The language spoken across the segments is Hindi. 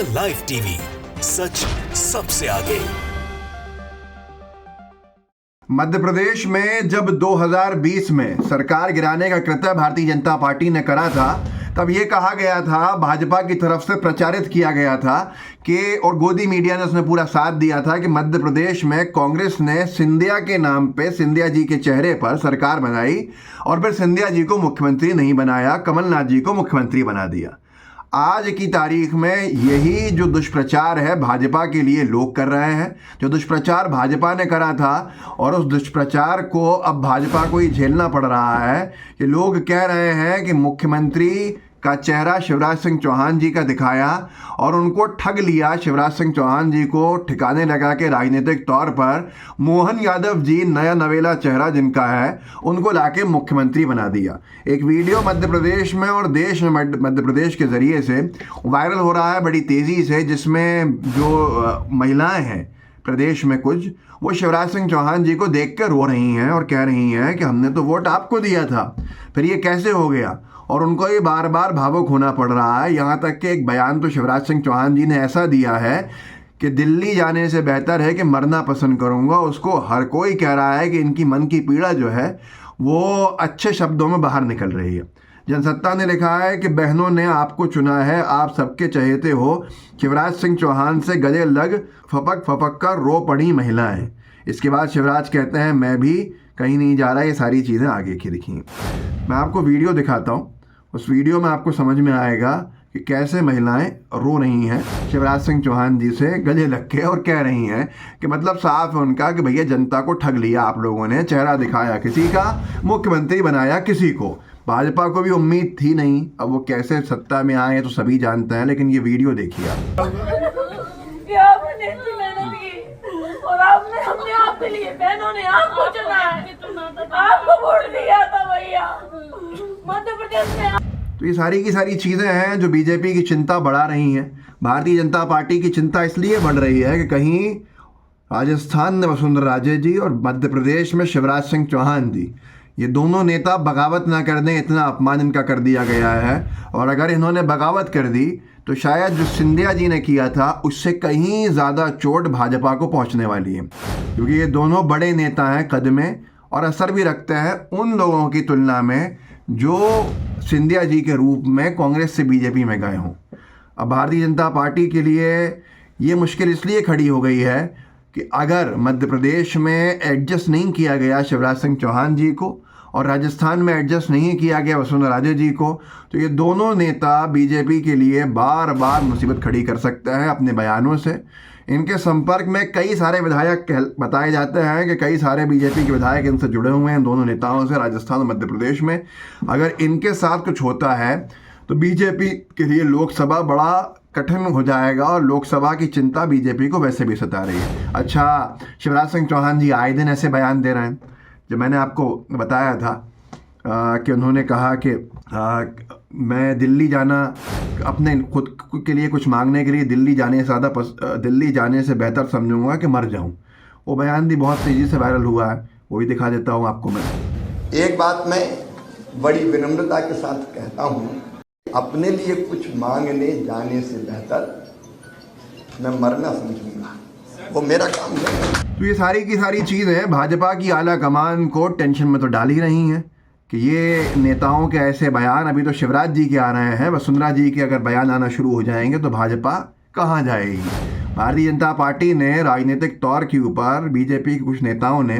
द लाइव टीवी, सच सबसे आगे। मध्य प्रदेश में जब 2020 में सरकार गिराने का कृत्य भारतीय जनता पार्टी ने करा था, तब ये कहा गया था, भाजपा की तरफ से प्रचारित किया गया था कि, और गोदी मीडिया ने उसने पूरा साथ दिया था कि मध्य प्रदेश में कांग्रेस ने सिंधिया के नाम पे, सिंधिया जी के चेहरे पर सरकार बनाई और फिर सिंधिया जी को मुख्यमंत्री नहीं बनाया, कमलनाथ जी को मुख्यमंत्री बना दिया। आज की तारीख में यही जो दुष्प्रचार है भाजपा के लिए लोग कर रहे हैं, जो दुष्प्रचार भाजपा ने करा था, और उस दुष्प्रचार को अब भाजपा को ही झेलना पड़ रहा है कि लोग कह रहे हैं कि मुख्यमंत्री का चेहरा शिवराज सिंह चौहान जी का दिखाया और उनको ठग लिया। शिवराज सिंह चौहान जी को ठिकाने लगा के राजनीतिक तौर पर मोहन यादव जी, नया नवेला चेहरा जिनका है, उनको लाके मुख्यमंत्री बना दिया। एक वीडियो मध्य प्रदेश में और देश में मध्य प्रदेश के ज़रिए से वायरल हो रहा है बड़ी तेज़ी से, जिसमें जो महिलाएं हैं प्रदेश में कुछ, वो शिवराज सिंह चौहान जी को देख कर रो रही हैं और कह रही हैं कि हमने तो वोट आपको दिया था, फिर ये कैसे हो गया। और उनको ये बार बार भावुक होना पड़ रहा है। यहाँ तक कि एक बयान तो शिवराज सिंह चौहान जी ने ऐसा दिया है कि दिल्ली जाने से बेहतर है कि मरना पसंद करूँगा। उसको हर कोई कह रहा है कि इनकी मन की पीड़ा जो है वो अच्छे शब्दों में बाहर निकल रही है। जनसत्ता ने लिखा है कि बहनों ने आपको चुना है, आप सबके चहेते हो। शिवराज सिंह चौहान से गले लग फपक फपक कर रो पड़ी महिलाएं। इसके बाद शिवराज कहते हैं मैं भी कहीं नहीं जा रहा। ये सारी चीज़ें आगे की लिखी हैं। मैं आपको वीडियो दिखाता हूँ, उस वीडियो में आपको समझ में आएगा कि कैसे महिलाएं रो रही हैं शिवराज सिंह चौहान जी से गले लग के, और कह रही हैं कि मतलब साफ है उनका कि भैया जनता को ठग लिया आप लोगों ने, चेहरा दिखाया किसी का, मुख्यमंत्री बनाया किसी को। भाजपा को भी उम्मीद थी नहीं, अब वो कैसे सत्ता में आए तो सभी जानते हैं, लेकिन ये वीडियो देखिए आप। और आपने, हमने आपके लिए, बहनों ने आपको चुना है, आपको वोट दिया था भैया मध्य प्रदेश में। तो ये सारी की सारी चीज़ें हैं जो बीजेपी की चिंता बढ़ा रही हैं। भारतीय जनता पार्टी की चिंता इसलिए बढ़ रही है कि कहीं राजस्थान में वसुंधरा राजे जी और मध्य प्रदेश में शिवराज सिंह चौहान जी, ये दोनों नेता बगावत ना कर दें, इतना अपमान इनका कर दिया गया है। और अगर इन्होंने बगावत कर दी तो शायद जो सिंधिया जी ने किया था उससे कहीं ज़्यादा चोट भाजपा को पहुंचने वाली है, क्योंकि ये दोनों बड़े नेता हैं कद में और असर भी रखते हैं उन लोगों की तुलना में जो सिंधिया जी के रूप में कांग्रेस से बीजेपी में गए हों। अब भारतीय जनता पार्टी के लिए ये मुश्किल इसलिए खड़ी हो गई है कि अगर मध्य प्रदेश में एडजस्ट नहीं किया गया शिवराज सिंह चौहान जी को और राजस्थान में एडजस्ट नहीं किया गया वसुंधरा राजे जी को, तो ये दोनों नेता बीजेपी के लिए बार बार मुसीबत खड़ी कर सकते हैं अपने बयानों से। इनके संपर्क में कई सारे विधायक बताए जाते हैं कि कई सारे बीजेपी के विधायक इनसे जुड़े हुए हैं, दोनों नेताओं से, राजस्थान और मध्य प्रदेश में। अगर इनके साथ कुछ होता है तो बीजेपी के लिए लोकसभा बड़ा कठिन हो जाएगा, और लोकसभा की चिंता बीजेपी को वैसे भी सता रही है। अच्छा, शिवराज सिंह चौहान जी आए दिन ऐसे बयान दे रहे हैं। जो मैंने आपको बताया था कि उन्होंने कहा कि मैं दिल्ली जाना, अपने खुद के लिए कुछ मांगने के लिए दिल्ली जाने से बेहतर समझूंगा कि मर जाऊं। वो बयान भी बहुत तेज़ी से वायरल हुआ है, वो भी दिखा देता हूं आपको मैं। एक बात मैं बड़ी विनम्रता के साथ कहता हूं, अपने लिए कुछ मांगने जाने से बेहतर मैं मरना समझूंगा, वो मेरा काम है। तो ये सारी की सारी चीज़ें भाजपा की आला कमान को टेंशन में तो डाल ही रही हैं कि ये नेताओं के ऐसे बयान, अभी तो शिवराज जी के आ रहे हैं, वसुंधरा जी के अगर बयान आना शुरू हो जाएंगे तो भाजपा कहाँ जाएगी। भारतीय जनता पार्टी ने राजनीतिक तौर के ऊपर, बीजेपी के कुछ नेताओं ने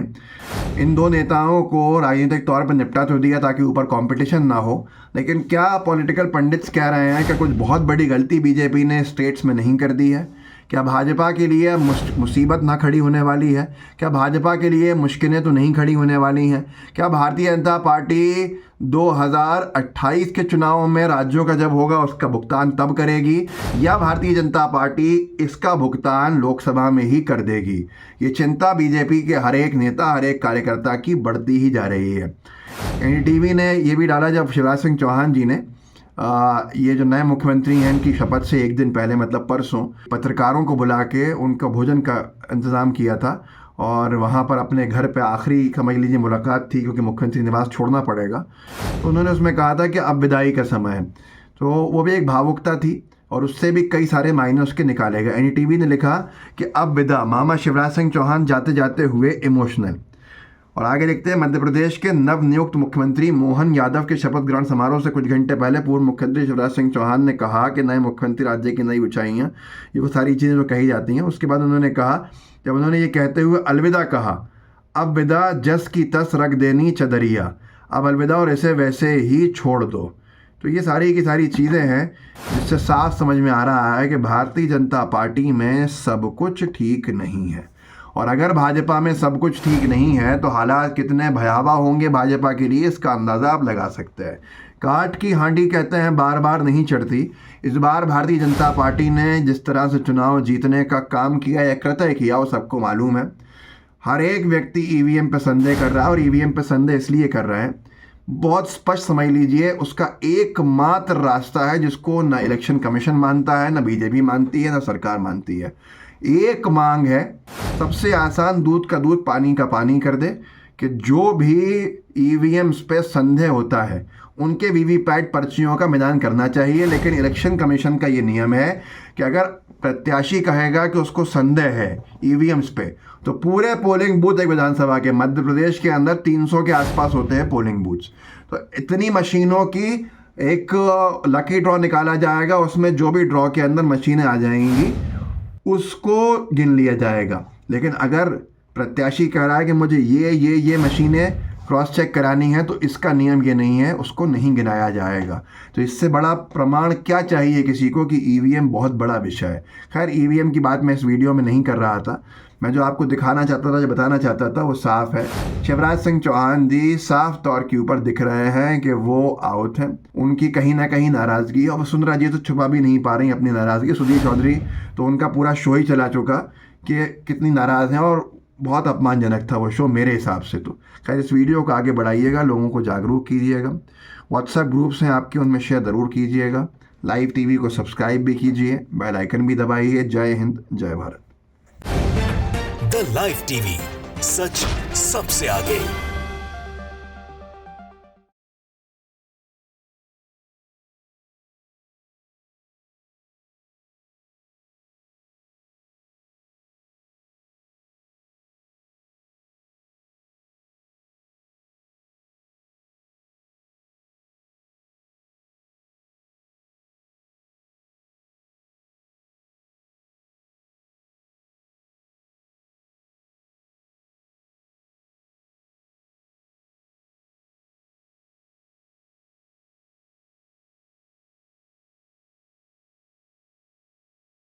इन दो नेताओं को राजनीतिक तौर पर निपटा तो दिया ताकि ऊपर कंपटीशन ना हो, लेकिन क्या पॉलिटिकल पंडित्स कह रहे हैं कि कुछ बहुत बड़ी गलती बीजेपी ने स्टेट्स में नहीं कर दी है? क्या भाजपा के लिए मुसीबत ना खड़ी होने वाली है? क्या भाजपा के लिए मुश्किलें तो नहीं खड़ी होने वाली हैं? क्या भारतीय जनता पार्टी 2028 के चुनाव में राज्यों का जब होगा उसका भुगतान तब करेगी, या भारतीय जनता पार्टी इसका भुगतान लोकसभा में ही कर देगी? ये चिंता बीजेपी के हर एक नेता, हर एक कार्यकर्ता की बढ़ती ही जा रही है। एनडीटीवी ने ये भी डाला जब शिवराज सिंह चौहान जी ने ये जो नए मुख्यमंत्री हैं इनकी शपथ से एक दिन पहले, मतलब परसों, पत्रकारों को बुला के उनका भोजन का इंतज़ाम किया था, और वहाँ पर अपने घर पे आखिरी समझ लीजिए मुलाकात थी, क्योंकि मुख्यमंत्री निवास छोड़ना पड़ेगा। तो उन्होंने उसमें कहा था कि अब विदाई का समय है। तो वो भी एक भावुकता थी, और उससे भी कई सारे मायने उसके निकाले गए। एनडीटीवी ने लिखा कि अब विदा, मामा शिवराज सिंह चौहान जाते जाते हुए इमोशनल। और आगे लिखते हैं, मध्य प्रदेश के नवनियुक्त मुख्यमंत्री मोहन यादव के शपथ ग्रहण समारोह से कुछ घंटे पहले पूर्व मुख्यमंत्री शिवराज सिंह चौहान ने कहा कि नए मुख्यमंत्री राज्य की नई ऊंचाइयां, ये वो सारी चीज़ें जो कही जाती हैं। उसके बाद उन्होंने कहा, जब उन्होंने ये कहते हुए अलविदा कहा, अब विदा जस की तस रख देनी चदरिया, अब अलविदा और इसे वैसे ही छोड़ दो। तो ये सारी की सारी चीज़ें हैं जिससे साफ समझ में आ रहा है कि भारतीय जनता पार्टी में सब कुछ ठीक नहीं है। और अगर भाजपा में सब कुछ ठीक नहीं है तो हालात कितने भयावह होंगे भाजपा के लिए, इसका अंदाज़ा आप लगा सकते हैं। काठ की हांडी कहते हैं बार बार नहीं चढ़ती। इस बार भारतीय जनता पार्टी ने जिस तरह से चुनाव जीतने का काम किया या कृत्य किया वो सबको मालूम है। हर एक व्यक्ति ईवीएम पे संदेह कर रहा है, और ईवीएम पे संदेह इसलिए कर रहा है, बहुत स्पष्ट समझ लीजिए, उसका एकमात्र रास्ता है जिसको ना इलेक्शन कमीशन मानता है, ना बीजेपी मानती है, ना सरकार मानती है। एक मांग है, सबसे आसान, दूध का दूध पानी का पानी कर दे, कि जो भी ईवीएम्स पे संदेह होता है उनके वीवीपैट पर्चियों का मिलान करना चाहिए। लेकिन इलेक्शन कमीशन का ये नियम है कि अगर प्रत्याशी कहेगा कि उसको संदेह है ईवीएम्स पे, तो पूरे पोलिंग बूथ, एक विधानसभा के मध्य प्रदेश के अंदर 300 के आसपास होते हैं पोलिंग बूथ्स, तो इतनी मशीनों की एक लकी ड्रॉ निकाला जाएगा, उसमें जो भी ड्रॉ के अंदर मशीनें आ जाएंगी उसको गिन लिया जाएगा। लेकिन अगर प्रत्याशी कह रहा है कि मुझे ये मशीनें क्रॉस चेक करानी है, तो इसका नियम ये नहीं है, उसको नहीं गिनाया जाएगा। तो इससे बड़ा प्रमाण क्या चाहिए किसी को कि ईवीएम बहुत बड़ा विषय है। खैर, ईवीएम की बात मैं इस वीडियो में नहीं कर रहा था। मैं जो आपको दिखाना चाहता था, जो बताना चाहता था, वो साफ है। शिवराज सिंह चौहान जी साफ तौर के ऊपर दिख रहे हैं कि वो आउट हैं। उनकी कहीं ना कहीं नाराज़गी, और वसुंधरा जी तो छुपा भी नहीं पा रही अपनी नाराज़गी। सुधीर चौधरी तो उनका पूरा शो ही चला चुका कि कितनी नाराज़ हैं, और बहुत अपमानजनक था वो शो मेरे हिसाब से। तो खैर, इस वीडियो को आगे बढ़ाइएगा, लोगों को जागरूक कीजिएगा। व्हाट्सएप ग्रुप्स हैं आपके, उनमें शेयर ज़रूर कीजिएगा। लाइव टीवी को सब्सक्राइब भी कीजिए, बेल आइकन भी दबाइए। जय हिंद, जय भारत। द लाइव टीवी, सच सबसे आगे।